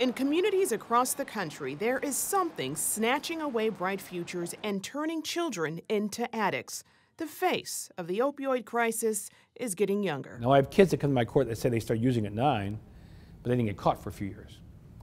In communities across the country, there is something snatching away bright futures and turning children into addicts. The face of the opioid crisis is getting younger. Now, I have kids that come to my court that say they start using at 9, but they didn't get caught for a few years.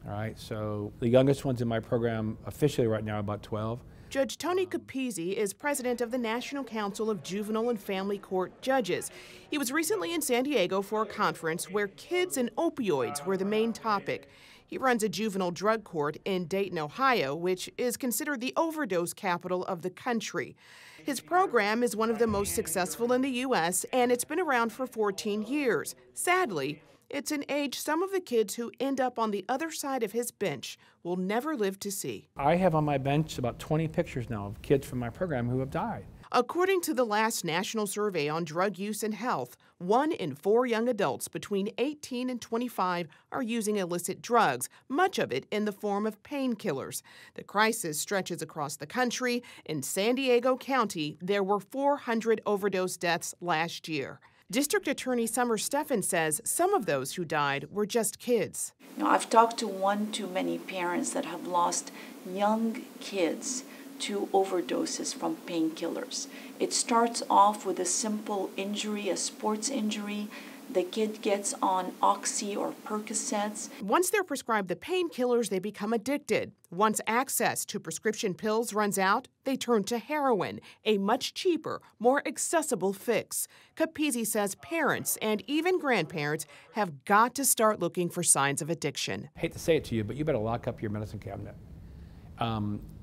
All right, so the youngest ones in my program officially right now are about 12. Judge Tony Capizzi is president of the National Council of Juvenile and Family Court Judges. He was recently in San Diego for a conference where kids and opioids were the main topic. He runs a juvenile drug court in Dayton, Ohio, which is considered the overdose capital of the country. His program is one of the most successful in the U.S., and it's been around for 14 years. Sadly, it's an age some of the kids who end up on the other side of his bench will never live to see. I have on my bench about 20 pictures now of kids from my program who have died. According to the last national survey on drug use and health, 1 in 4 young adults between 18 and 25 are using illicit drugs, much of it in the form of painkillers. The crisis stretches across the country. In San Diego County, there were 400 overdose deaths last year. District Attorney Summer Steffen says some of those who died were just kids. I've talked to one too many parents that have lost young kids to overdoses from painkillers. It starts off with a simple injury, a sports injury. The kid gets on Oxy or Percocets. Once they're prescribed the painkillers, they become addicted. Once access to prescription pills runs out, they turn to heroin, a much cheaper, more accessible fix. Capizzi says parents and even grandparents have got to start looking for signs of addiction. I hate to say it to you, but you better lock up your medicine cabinet.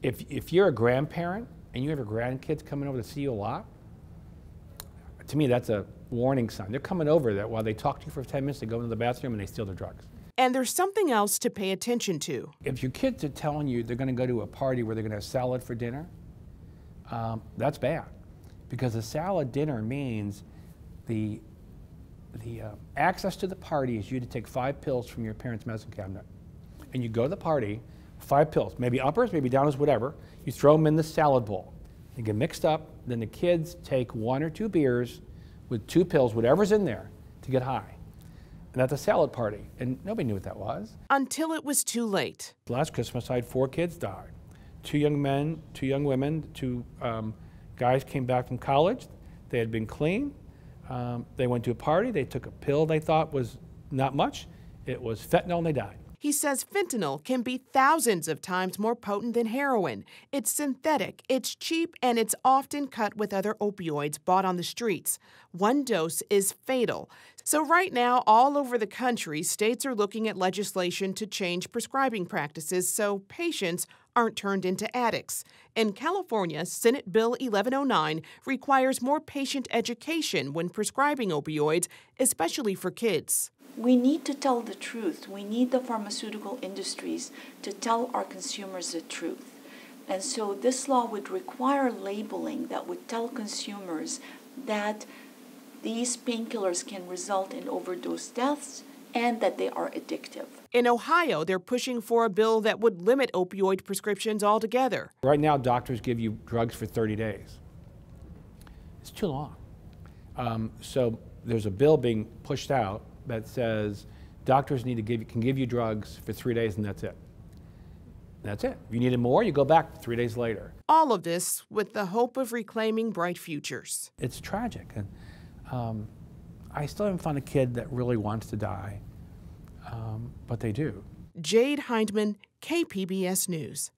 If you're a grandparent and you have your grandkids coming over to see you a lot, to me that's a warning sign. They're coming over that while they talk to you for 10 minutes, they go into the bathroom and they steal their drugs. And there's something else to pay attention to. If your kids are telling you they're going to go to a party where they're going to have salad for dinner, that's bad. Because a salad dinner means the access to the party is you to take 5 pills from your parents' medicine cabinet. And you go to the party, 5 pills, maybe uppers, maybe downers, whatever. You throw them in the salad bowl. They get mixed up. Then the kids take 1 or 2 beers with 2 pills, whatever's in there, to get high. And that's a salad party. And nobody knew what that was. Until it was too late. Last Christmas, I had 4 kids die. 2 young men, 2 young women, 2 guys came back from college. They had been clean. They went to a party. They took a pill they thought was not much. It was fentanyl, and they died. He says fentanyl can be thousands of times more potent than heroin. It's synthetic, it's cheap, and it's often cut with other opioids bought on the streets. 1 dose is fatal. So right now, all over the country, states are looking at legislation to change prescribing practices so patients aren't turned into addicts. In California, Senate Bill 1109 requires more patient education when prescribing opioids, especially for kids. We need to tell the truth. We need the pharmaceutical industries to tell our consumers the truth. And so this law would require labeling that would tell consumers that these painkillers can result in overdose deaths and that they are addictive. In Ohio, they're pushing for a bill that would limit opioid prescriptions altogether. Right now, doctors give you drugs for 30 days. It's too long. So there's a bill being pushed out that says doctors can give you drugs for 3 days and that's it. That's it. If you needed more, you go back 3 days later. All of this with the hope of reclaiming bright futures. It's tragic. And I still haven't found a kid that really wants to die, but they do. Jade Hindman, KPBS News.